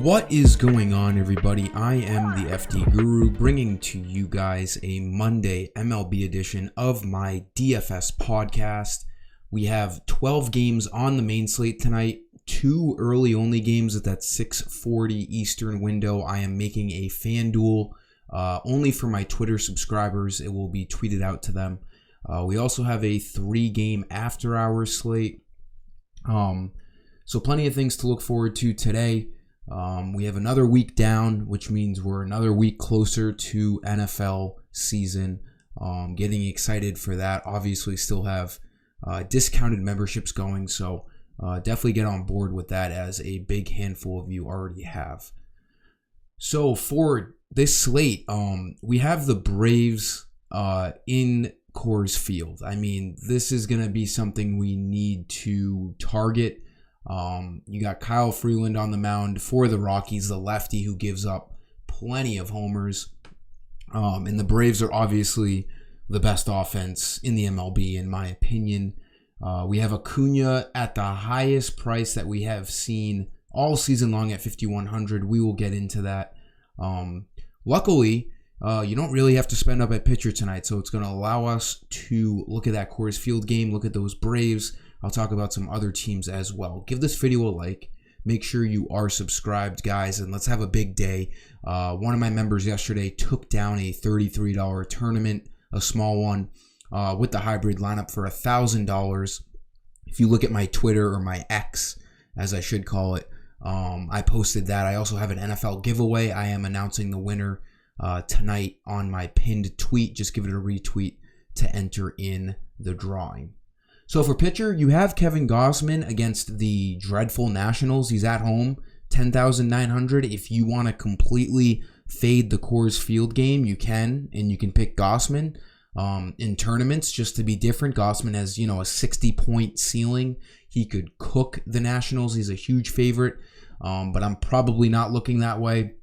What is going on, everybody? I am the FD Guru, bringing to you guys a Monday MLB edition of my DFS podcast. We have 12 games on the main slate tonight, 2 early-only games at that 6:40 Eastern window. I am making a FanDuel only for my Twitter subscribers. It will be tweeted out to them. We also have a 3-game after-hours slate. So plenty of things to look forward to today. We have another week down, which means we're another week closer to NFL season. Getting excited for that. Obviously still have discounted memberships going, so definitely get on board with that, as a big handful of you already have. So for this slate, we have the Braves in Coors Field. I mean, this is going to be something we need to target. You got Kyle Freeland on the mound for the Rockies, the lefty who gives up plenty of homers. And the Braves are obviously the best offense in the MLB, in my opinion. We have Acuna at the highest price that we have seen all season long at $5,100. We will get into that. Luckily, you don't really have to spend up at pitcher tonight, so it's going to allow us to look at that Coors Field game, look at those Braves. I'll talk about some other teams as well. Give this video a like. Make sure you are subscribed, guys, and let's have a big day. One of my members yesterday took down a $33 tournament, a small one, with the hybrid lineup for $1,000. If you look at my Twitter, or my X, as I should call it, I posted that. I also have an NFL giveaway. I am announcing the winner tonight on my pinned tweet. Just give it a retweet to enter in the drawing. So for pitcher, you have Kevin Gausman against the dreadful Nationals. He's at home, $10,900. If you want to completely fade the Coors Field game, you can, and you can pick Gausman. In tournaments, just to be different, Gausman has, a 60-point ceiling. He could cook the Nationals. He's a huge favorite, but I'm probably not looking that way.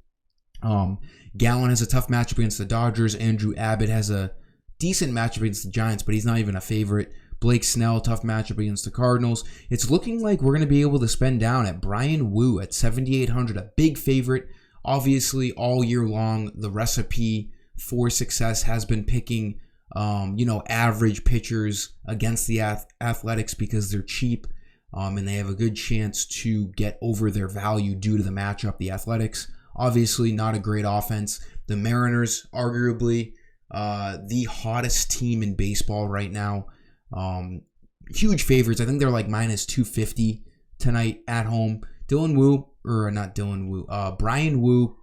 Gallen has a tough matchup against the Dodgers. Andrew Abbott has a decent matchup against the Giants, but he's not even a favorite. Blake Snell, tough matchup against the Cardinals. It's looking like we're going to be able to spend down at Brian Wu at $7,800, a big favorite. Obviously, all year long, the recipe for success has been picking, average pitchers against the Athletics because they're cheap, and they have a good chance to get over their value due to the matchup. The Athletics, obviously, not a great offense. The Mariners, arguably the hottest team in baseball right now. Huge favorites. I think they're like minus 250 tonight at home. Brian Wu,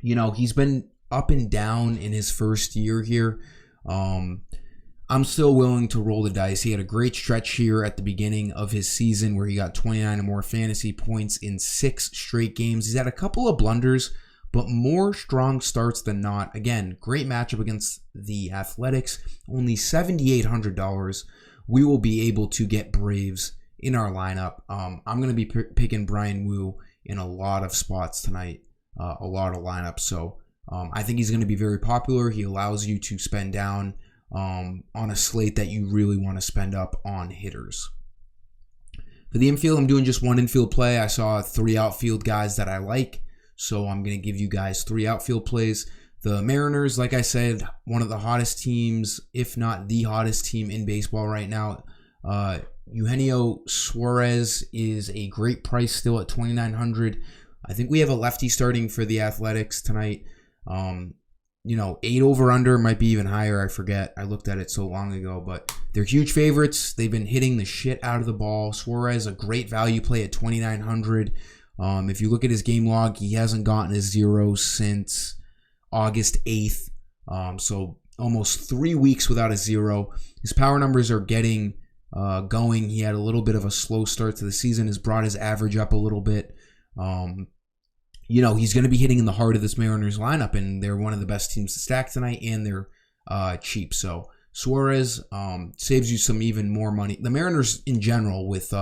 he's been up and down in his first year here. I'm still willing to roll the dice. He had a great stretch here at the beginning of his season where he got 29 or more fantasy points in 6 straight games. He's had a couple of blunders, but more strong starts than not. Again, great matchup against the Athletics. Only $7,800. We will be able to get Braves in our lineup. I'm going to be picking Brian Wu in a lot of spots tonight, a lot of lineups. So I think he's going to be very popular. He allows you to spend down on a slate that you really want to spend up on hitters. For the infield, I'm doing just one infield play. I saw 3 outfield guys that I like, so I'm going to give you guys 3 outfield plays. The Mariners, like I said, one of the hottest teams, if not the hottest team in baseball right now. Eugenio Suarez is a great price still at $2,900. I think we have a lefty starting for the Athletics tonight. 8 over under, might be even higher. I forget. I looked at it so long ago, but they're huge favorites. They've been hitting the shit out of the ball. Suarez, a great value play at $2,900. If you look at his game log, he hasn't gotten a 0 since August 8th. So almost 3 weeks without a 0. His power numbers are getting going. He had a little bit of a slow start to the season, has brought his average up a little bit. He's going to be hitting in the heart of this Mariners lineup, and they're one of the best teams to stack tonight, and they're cheap. So Suarez saves you some even more money. The Mariners in general, with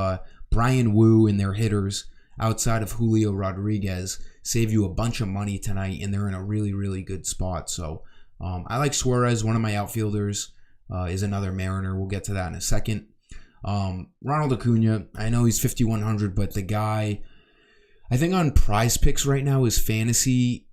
Brian Wu and their hitters outside of Julio Rodriguez, save you a bunch of money tonight, and they're in a really, really good spot. So I like Suarez, one of my outfielders. is another Mariner. We'll get to that in a second. Ronald Acuna, I know he's 5,100, but the guy, I think on Prize Picks right now, his fantasy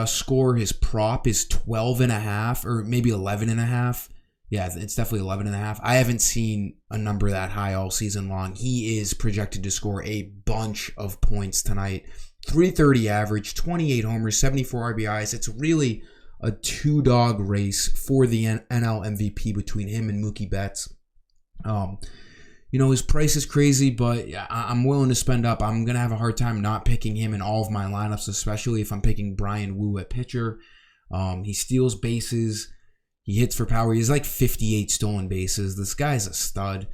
score, his prop is 12.5 or maybe 11.5. Yeah, it's definitely 11.5. I haven't seen a number that high all season long. He is projected to score a bunch of points tonight. 330 average, 28 homers, 74 RBIs. It's really a two-dog race for the NL MVP between him and Mookie Betts. His price is crazy, but I'm willing to spend up. I'm going to have a hard time not picking him in all of my lineups, especially if I'm picking Brian Wu at pitcher. He steals bases. He hits for power. He has like 58 stolen bases. This guy's a stud.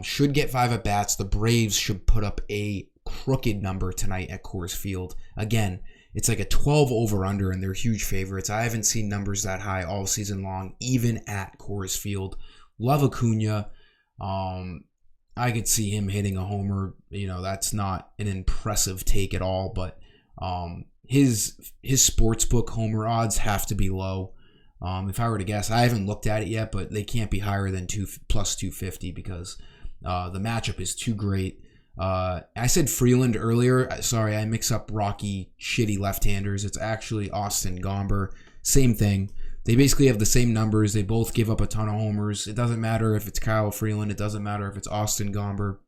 Should get 5 at-bats. The Braves should put up a crooked number tonight at Coors Field. Again, it's like a 12 over-under, and they're huge favorites. I haven't seen numbers that high all season long, even at Coors Field. Love Acuna. I could see him hitting a homer. That's not an impressive take at all, but his sportsbook homer odds have to be low. If I were to guess, I haven't looked at it yet, but they can't be higher than plus 250 because the matchup is too great. I said Freeland earlier. Sorry, I mix up Rocky shitty left-handers. It's actually Austin Gomber. Same thing. They basically have the same numbers. They both give up a ton of homers. It doesn't matter if it's Kyle Freeland. It doesn't matter if it's Austin Gomber.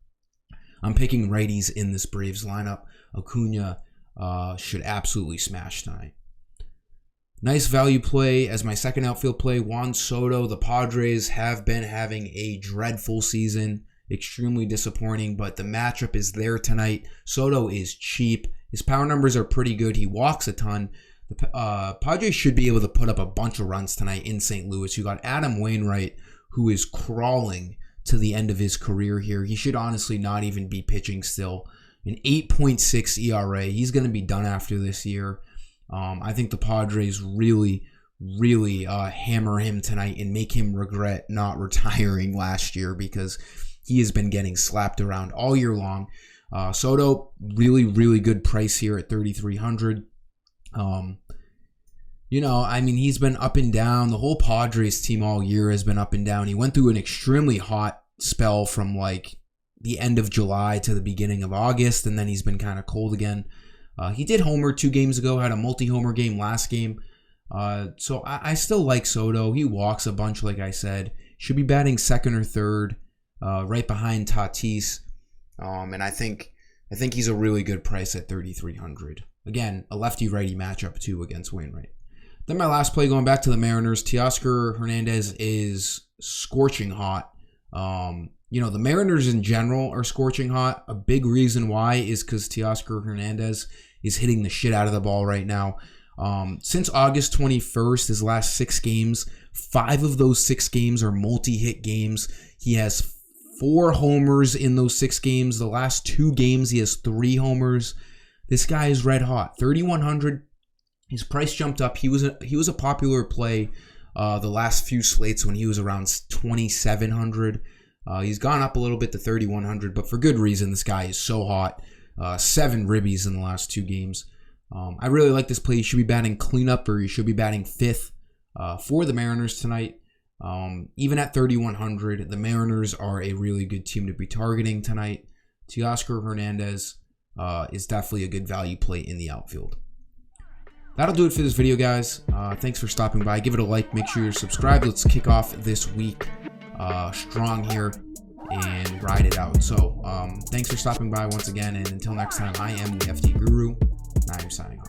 I'm picking righties in this Braves lineup. Acuna should absolutely smash tonight. Nice value play as my second outfield play, Juan Soto. The Padres have been having a dreadful season. Extremely disappointing, but the matchup is there tonight. Soto is cheap. His power numbers are pretty good. He walks a ton. The Padres should be able to put up a bunch of runs tonight in St. Louis. You got Adam Wainwright, who is crawling to the end of his career here. He should honestly not even be pitching still. An 8.6 ERA. He's going to be done after this year. I think the Padres really hammer him tonight and make him regret not retiring last year because he has been getting slapped around all year long. Soto, really good price here at 3,300. He's been up and down. The whole Padres team all year has been up and down. He went through an extremely hot spell from like the end of July to the beginning of August, and then he's been kind of cold again. He did homer 2 games ago, had a multi-homer game last game. So I still like Soto. He walks a bunch, like I said. Should be batting second or third, right behind Tatis. And I think he's a really good price at 3,300. Again, a lefty-righty matchup, too, against Wainwright. Then my last play, going back to the Mariners, Tahsar Hernandez is scorching hot. The Mariners in general are scorching hot. A big reason why is because Tahsar Hernandez is hitting the shit out of the ball right now. Since August 21st, his last 6 games, 5 of those 6 games are multi-hit games. He has 4 homers in those 6 games. The last 2 games, he has 3 homers. This guy is red hot. 3,100. His price jumped up. He was a popular play the last few slates when he was around 2,700. He's gone up a little bit to 3,100, but for good reason. This guy is so hot. 7 ribbies in the last 2 games. I really like this play. He should be batting cleanup, or he should be batting 5th for the Mariners tonight. Even at 3,100, the Mariners are a really good team to be targeting tonight. Tahsar Hernandez is definitely a good value play in the outfield. That'll do it for this video, guys. Thanks for stopping by. Give it a like. Make sure you're subscribed. Let's kick off this week strong here and ride it out. So thanks for stopping by once again, and until next time, I am the FT Guru, and I am signing off.